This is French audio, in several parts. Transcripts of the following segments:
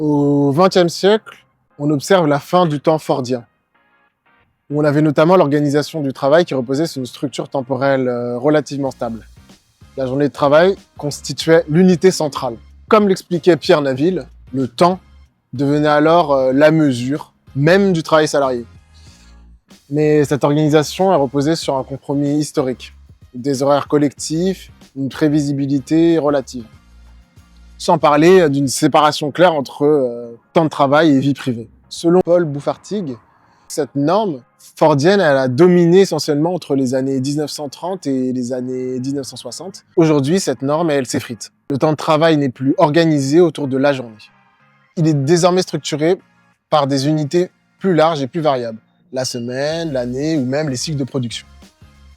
Au XXe siècle, on observe la fin du temps fordien, où on avait notamment l'organisation du travail qui reposait sur une structure temporelle relativement stable. La journée de travail constituait l'unité centrale. Comme l'expliquait Pierre Naville, le temps devenait alors la mesure même du travail salarié. Mais cette organisation est reposée sur un compromis historique, des horaires collectifs, une prévisibilité relative. Sans parler d'une séparation claire entre temps de travail et vie privée. Selon Paul Bouffartigue, cette norme fordienne, elle a dominé essentiellement entre les années 1930 et les années 1960. Aujourd'hui, cette norme, elle s'effrite. Le temps de travail n'est plus organisé autour de la journée. Il est désormais structuré par des unités plus larges et plus variables. La semaine, l'année ou même les cycles de production.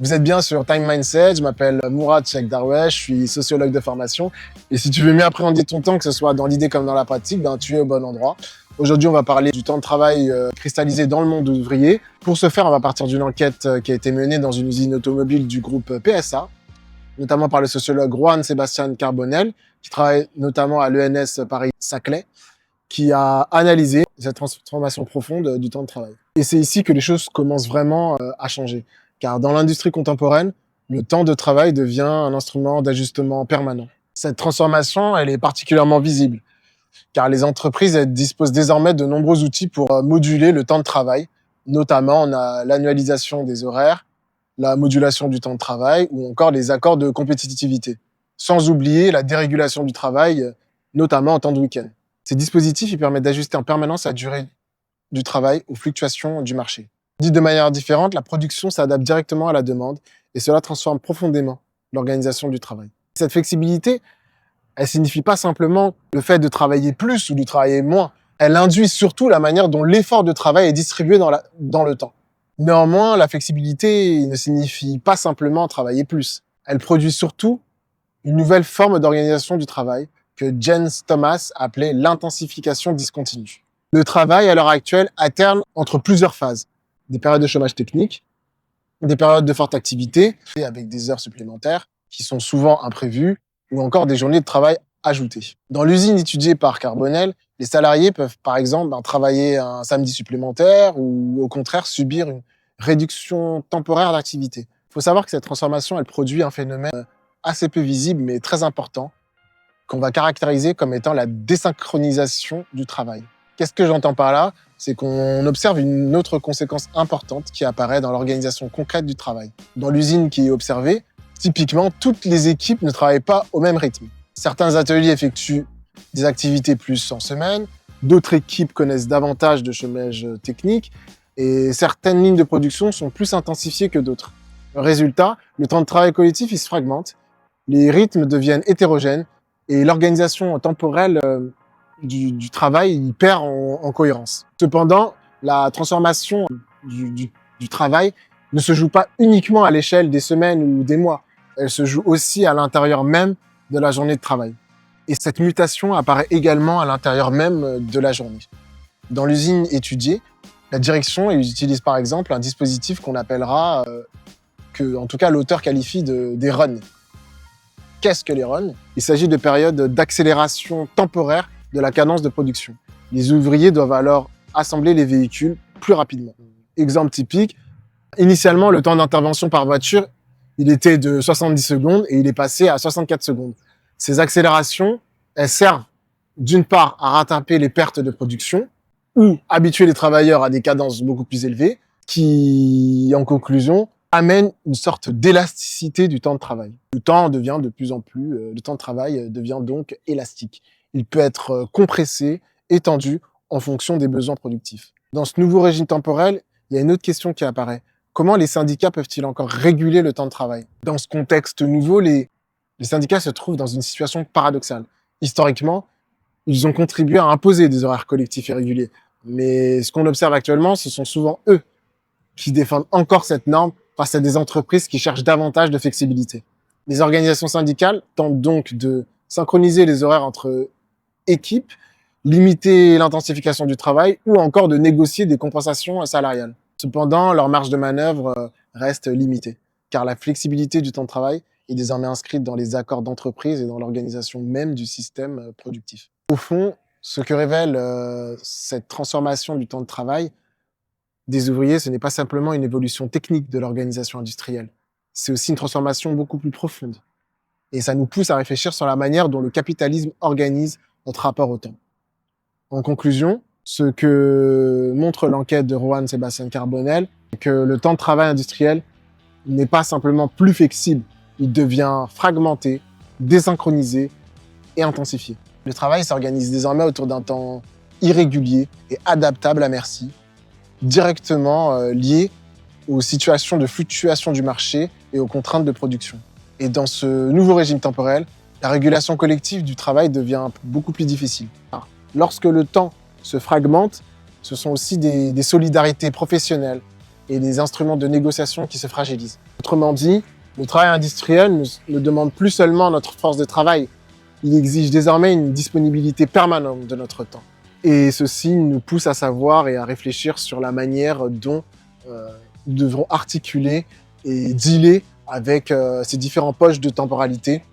Vous êtes bien sur Time Mindset, je m'appelle Mourad Cheikh Darwesh, je suis sociologue de formation. Et si tu veux mieux appréhender ton temps, que ce soit dans l'idée comme dans la pratique, ben, tu es au bon endroit. Aujourd'hui, on va parler du temps de travail cristallisé dans le monde ouvrier. Pour ce faire, on va partir d'une enquête qui a été menée dans une usine automobile du groupe PSA, notamment par le sociologue Juan Sebastián Carbonell, qui travaille notamment à l'ENS Paris-Saclay, qui a analysé cette transformation profonde du temps de travail. Et c'est ici que les choses commencent vraiment à changer. Car dans l'industrie contemporaine, le temps de travail devient un instrument d'ajustement permanent. Cette transformation, elle est particulièrement visible, car les entreprises elles disposent désormais de nombreux outils pour moduler le temps de travail. Notamment, on a l'annualisation des horaires, la modulation du temps de travail ou encore les accords de compétitivité. Sans oublier la dérégulation du travail, notamment en temps de week-end. Ces dispositifs ils permettent d'ajuster en permanence la durée du travail aux fluctuations du marché. Dit de manière différente, la production s'adapte directement à la demande et cela transforme profondément l'organisation du travail. Cette flexibilité, elle signifie pas simplement le fait de travailler plus ou de travailler moins. Elle induit surtout la manière dont l'effort de travail est distribué dans le temps. Néanmoins, la flexibilité ne signifie pas simplement travailler plus. Elle produit surtout une nouvelle forme d'organisation du travail que Jens Thomas appelait l'intensification discontinue. Le travail, à l'heure actuelle, alterne entre plusieurs phases. Des périodes de chômage technique, des périodes de forte activité, avec des heures supplémentaires qui sont souvent imprévues, ou encore des journées de travail ajoutées. Dans l'usine étudiée par Carbonell, les salariés peuvent par exemple travailler un samedi supplémentaire ou au contraire subir une réduction temporaire d'activité. Il faut savoir que cette transformation, elle produit un phénomène assez peu visible mais très important qu'on va caractériser comme étant la désynchronisation du travail. Qu'est-ce que j'entends par là? C'est qu'on observe une autre conséquence importante qui apparaît dans l'organisation concrète du travail. Dans l'usine qui est observée, typiquement, toutes les équipes ne travaillent pas au même rythme. Certains ateliers effectuent des activités plus en semaine, d'autres équipes connaissent davantage de chômage technique, et certaines lignes de production sont plus intensifiées que d'autres. Résultat, le temps de travail collectif il se fragmente, les rythmes deviennent hétérogènes, et l'organisation temporelle du travail, il perd en cohérence. Cependant, la transformation du travail ne se joue pas uniquement à l'échelle des semaines ou des mois. Elle se joue aussi à l'intérieur même de la journée de travail. Et cette mutation apparaît également à l'intérieur même de la journée. Dans l'usine étudiée, la direction utilise par exemple un dispositif qu'on appellera, que en tout cas l'auteur qualifie des runs. Qu'est-ce que les runs? Il s'agit de périodes d'accélération temporaire de la cadence de production. Les ouvriers doivent alors assembler les véhicules plus rapidement. Exemple typique, initialement, le temps d'intervention par voiture, il était de 70 secondes et il est passé à 64 secondes. Ces accélérations, elles servent d'une part à rattraper les pertes de production ou habituer les travailleurs à des cadences beaucoup plus élevées qui, en conclusion, amène une sorte d'élasticité du temps de travail. Le temps de travail devient donc élastique. Il peut être compressé, étendu en fonction des besoins productifs. Dans ce nouveau régime temporel, il y a une autre question qui apparaît. Comment les syndicats peuvent-ils encore réguler le temps de travail? Dans ce contexte nouveau, les syndicats se trouvent dans une situation paradoxale. Historiquement, ils ont contribué à imposer des horaires collectifs et réguliers. Mais ce qu'on observe actuellement, ce sont souvent eux qui défendent encore cette norme face à des entreprises qui cherchent davantage de flexibilité. Les organisations syndicales tentent donc de synchroniser les horaires entre équipes, limiter l'intensification du travail ou encore de négocier des compensations salariales. Cependant, leur marge de manœuvre reste limitée, car la flexibilité du temps de travail est désormais inscrite dans les accords d'entreprise et dans l'organisation même du système productif. Au fond, Ce que révèle cette transformation du temps de travail des ouvriers, ce n'est pas simplement une évolution technique de l'organisation industrielle. C'est aussi une transformation beaucoup plus profonde. Et ça nous pousse à réfléchir sur la manière dont le capitalisme organise notre rapport au temps. En conclusion, ce que montre l'enquête de Rohan Sébastien Carbonel, c'est que le temps de travail industriel n'est pas simplement plus flexible, il devient fragmenté, désynchronisé et intensifié. Le travail s'organise désormais autour d'un temps irrégulier et adaptable à merci, directement lié aux situations de fluctuation du marché et aux contraintes de production. Et dans ce nouveau régime temporel, la régulation collective du travail devient beaucoup plus difficile. Lorsque le temps se fragmente, ce sont aussi des solidarités professionnelles et des instruments de négociation qui se fragilisent. Autrement dit, le travail industriel ne demande plus seulement notre force de travail, il exige désormais une disponibilité permanente de notre temps. Et ceci nous pousse à savoir et à réfléchir sur la manière dont nous devrons articuler et dealer avec ces différents poches de temporalité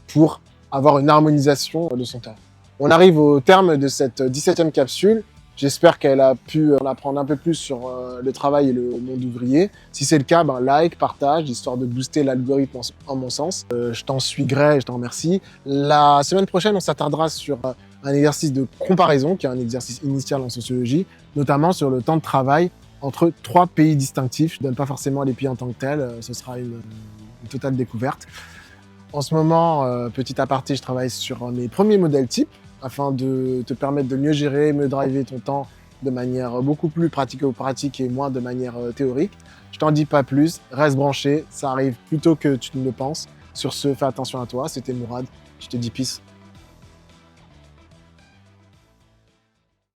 pour avoir une harmonisation de son temps. On arrive au terme de cette 17e capsule. J'espère qu'elle a pu en apprendre un peu plus sur le travail et le monde ouvrier. Si c'est le cas, like, partage, histoire de booster l'algorithme en mon sens. Je t'en suis gré et je t'en remercie. La semaine prochaine, on s'attardera sur un exercice de comparaison, qui est un exercice initial en sociologie, notamment sur le temps de travail entre 3 pays distinctifs. Je ne donne pas forcément les pays en tant que tels, ce sera une totale découverte. En ce moment, petit aparté, je travaille sur mes premiers modèles types, afin de te permettre de mieux gérer, mieux driver ton temps de manière beaucoup plus pratico-pratique et moins de manière théorique. Je t'en dis pas plus, reste branché, ça arrive plus tôt que tu ne le penses. Sur ce, fais attention à toi, c'était Mourad, je te dis peace.